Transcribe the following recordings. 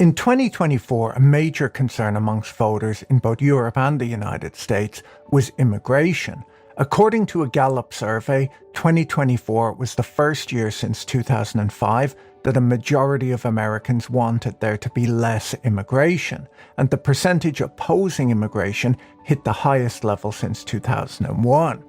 In 2024, a major concern amongst voters in both Europe and the United States was immigration. According to a Gallup survey, 2024 was the first year since 2005 that a majority of Americans wanted there to be less immigration, and the percentage opposing immigration hit the highest level since 2001.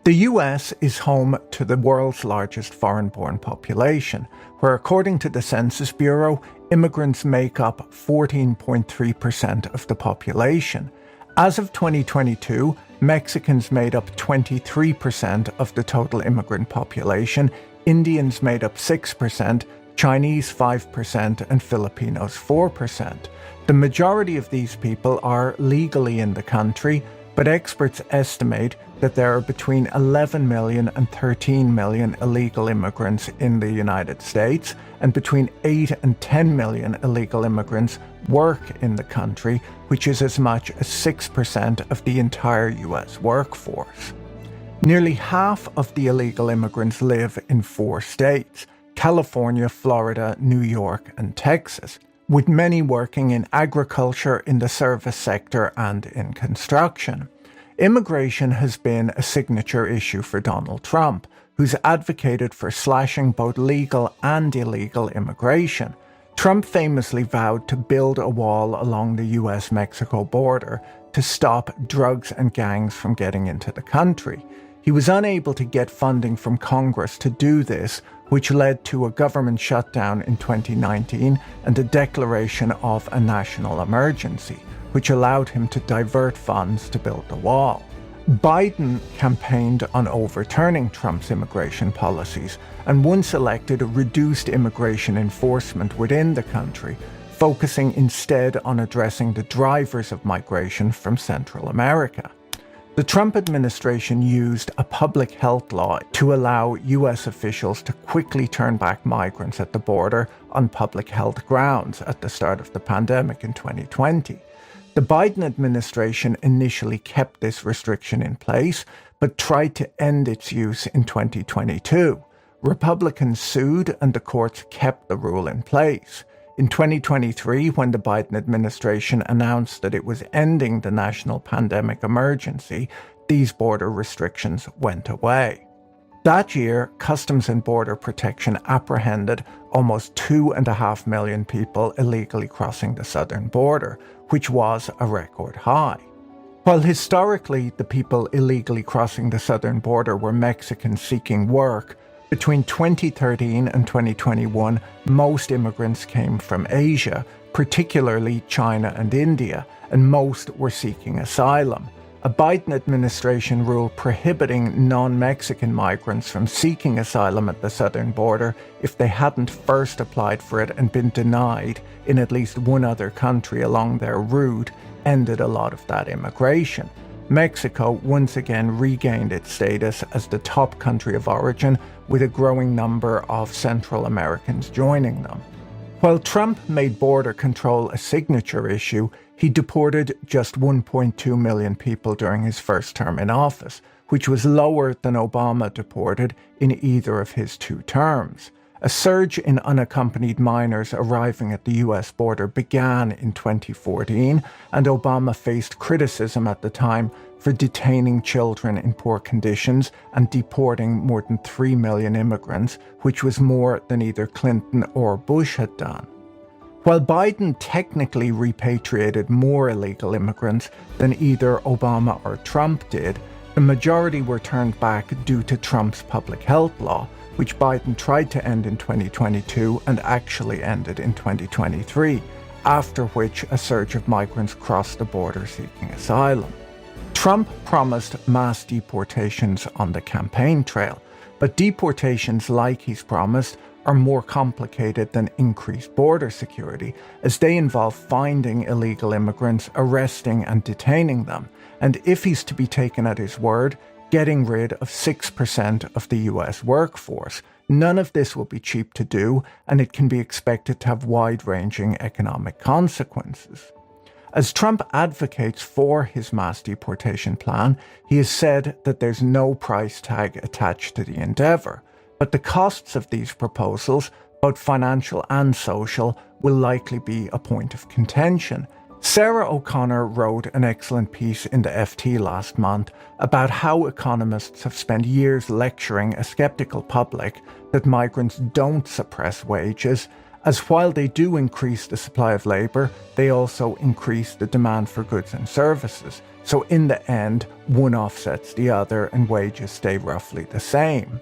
The US is home to the world's largest foreign-born population, where according to the Census Bureau, immigrants make up 14.3% of the population. As of 2022, Mexicans made up 23% of the total immigrant population, Indians made up 6%, Chinese 5%, and Filipinos 4%. The majority of these people are legally in the country, but experts estimate that there are between 11 million and 13 million illegal immigrants in the United States, and between 8 and 10 million illegal immigrants work in the country, which is as much as 6% of the entire US workforce. Nearly half of the illegal immigrants live in 4 states: California, Florida, New York, and Texas, with many working in agriculture, in the service sector, and in construction. Immigration has been a signature issue for Donald Trump, who's advocated for slashing both legal and illegal immigration. Trump famously vowed to build a wall along the US-Mexico border to stop drugs and gangs from getting into the country. He was unable to get funding from Congress to do this, which led to a government shutdown in 2019 and a declaration of a national emergency, which allowed him to divert funds to build the wall. Biden campaigned on overturning Trump's immigration policies and once elected reduced immigration enforcement within the country, focusing instead on addressing the drivers of migration from Central America. The Trump administration used a public health law to allow US officials to quickly turn back migrants at the border on public health grounds at the start of the pandemic in 2020. The Biden administration initially kept this restriction in place, but tried to end its use in 2022. Republicans sued and the courts kept the rule in place. In 2023, when the Biden administration announced that it was ending the national pandemic emergency, these border restrictions went away. That year, Customs and Border Protection apprehended almost 2.5 million people illegally crossing the southern border, which was a record high. While historically the people illegally crossing the southern border were Mexicans seeking work, between 2013 and 2021, most immigrants came from Asia, particularly China and India, and most were seeking asylum. A Biden administration rule prohibiting non-Mexican migrants from seeking asylum at the southern border if they hadn't first applied for it and been denied in at least one other country along their route ended a lot of that immigration. Mexico once again regained its status as the top country of origin, with a growing number of Central Americans joining them. While Trump made border control a signature issue, he deported just 1.2 million people during his first term in office, which was lower than Obama deported in either of his 2 terms. A surge in unaccompanied minors arriving at the US border began in 2014, and Obama faced criticism at the time for detaining children in poor conditions and deporting more than 3 million immigrants, which was more than either Clinton or Bush had done. While Biden technically repatriated more illegal immigrants than either Obama or Trump did, the majority were turned back due to Trump's public health law, which Biden tried to end in 2022 and actually ended in 2023, after which a surge of migrants crossed the border seeking asylum. Trump promised mass deportations on the campaign trail, but deportations like he's promised are more complicated than increased border security, as they involve finding illegal immigrants, arresting and detaining them, and if he's to be taken at his word, getting rid of 6% of the US workforce. None of this will be cheap to do, and it can be expected to have wide-ranging economic consequences. As Trump advocates for his mass deportation plan, he has said that there's no price tag attached to the endeavor. But the costs of these proposals, both financial and social, will likely be a point of contention. Sarah O'Connor wrote an excellent piece in the FT last month about how economists have spent years lecturing a skeptical public that migrants don't suppress wages, as while they do increase the supply of labour, they also increase the demand for goods and services. So in the end, one offsets the other and wages stay roughly the same.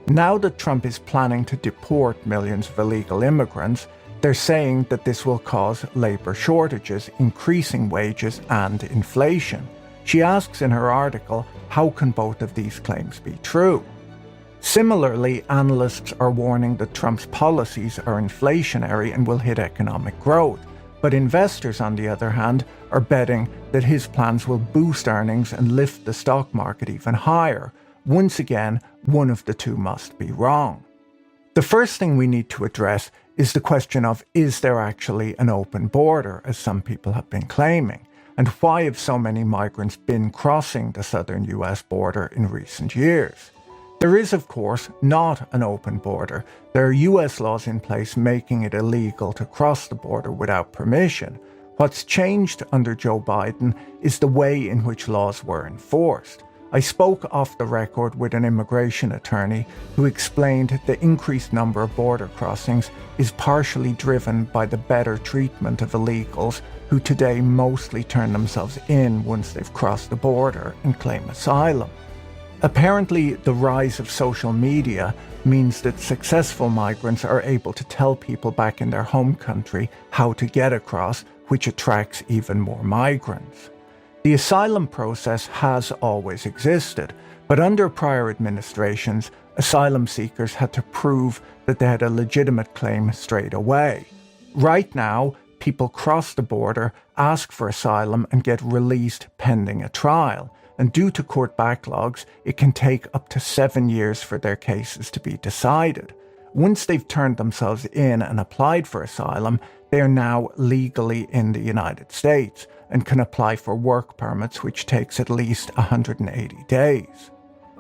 Now that Trump is planning to deport millions of illegal immigrants, they're saying that this will cause labour shortages, increasing wages and inflation. She asks in her article, how can both of these claims be true? Similarly, analysts are warning that Trump's policies are inflationary and will hit economic growth. But investors, on the other hand, are betting that his plans will boost earnings and lift the stock market even higher. Once again, one of the two must be wrong. The first thing we need to address is the question of, is there actually an open border, as some people have been claiming? And why have so many migrants been crossing the southern US border in recent years? There is, of course, not an open border. There are US laws in place making it illegal to cross the border without permission. What's changed under Joe Biden is the way in which laws were enforced. I spoke off the record with an immigration attorney who explained the increased number of border crossings is partially driven by the better treatment of illegals who today mostly turn themselves in once they've crossed the border and claim asylum. Apparently, the rise of social media means that successful migrants are able to tell people back in their home country how to get across, which attracts even more migrants. The asylum process has always existed, but under prior administrations, asylum seekers had to prove that they had a legitimate claim straight away. Right now, people cross the border, ask for asylum, and get released pending a trial. And due to court backlogs, it can take up to 7 years for their cases to be decided. Once they've turned themselves in and applied for asylum, they are now legally in the United States and can apply for work permits, which takes at least 180 days.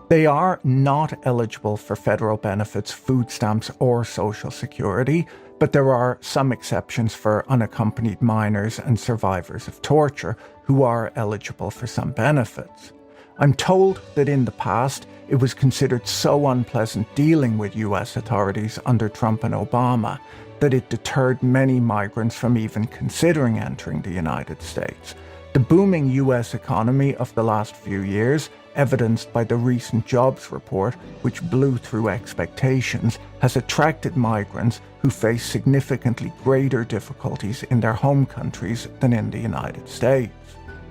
They are not eligible for federal benefits, food stamps, or Social Security, but there are some exceptions for unaccompanied minors and survivors of torture who are eligible for some benefits. I'm told that in the past, it was considered so unpleasant dealing with US authorities under Trump and Obama that it deterred many migrants from even considering entering the United States. The booming US economy of the last few years, evidenced by the recent jobs report, which blew through expectations, has attracted migrants who face significantly greater difficulties in their home countries than in the United States.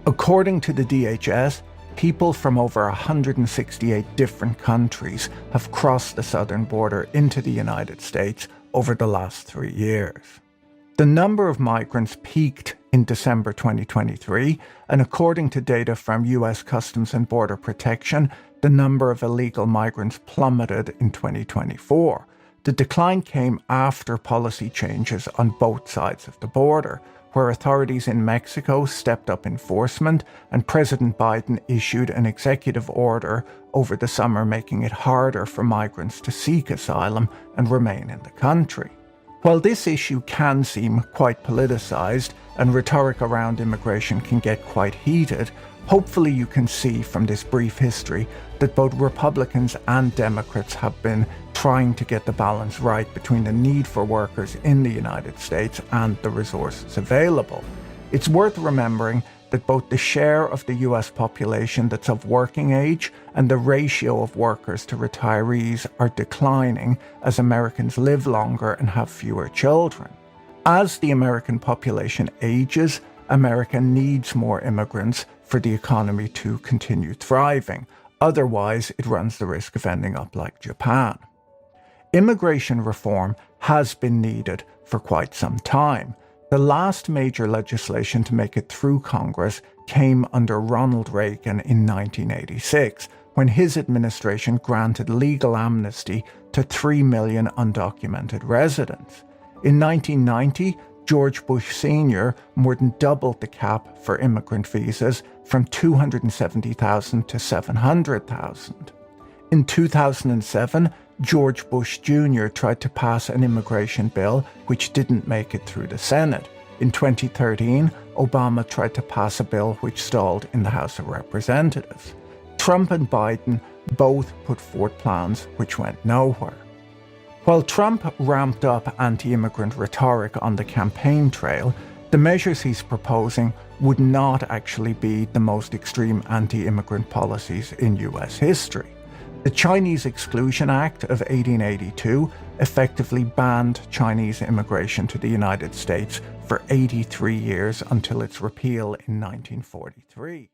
According to the DHS, people from over 168 different countries have crossed the southern border into the United States over the last 3 years. The number of migrants peaked in December 2023, and according to data from US Customs and Border Protection, the number of illegal migrants plummeted in 2024. The decline came after policy changes on both sides of the border, where authorities in Mexico stepped up enforcement and President Biden issued an executive order over the summer making it harder for migrants to seek asylum and remain in the country. While this issue can seem quite politicized and rhetoric around immigration can get quite heated, hopefully you can see from this brief history that both Republicans and Democrats have been trying to get the balance right between the need for workers in the United States and the resources available. It's worth remembering that both the share of the US population that's of working age and the ratio of workers to retirees are declining as Americans live longer and have fewer children. As the American population ages, America needs more immigrants for the economy to continue thriving. Otherwise, it runs the risk of ending up like Japan. Immigration reform has been needed for quite some time. The last major legislation to make it through Congress came under Ronald Reagan in 1986, when his administration granted legal amnesty to 3 million undocumented residents. In 1990, George Bush Sr. more than doubled the cap for immigrant visas from 270,000 to 700,000. In 2007, George Bush Jr. tried to pass an immigration bill which didn't make it through the Senate. In 2013, Obama tried to pass a bill which stalled in the House of Representatives. Trump and Biden both put forth plans which went nowhere. While Trump ramped up anti-immigrant rhetoric on the campaign trail, the measures he's proposing would not actually be the most extreme anti-immigrant policies in US history. The Chinese Exclusion Act of 1882 effectively banned Chinese immigration to the United States for 83 years until its repeal in 1943.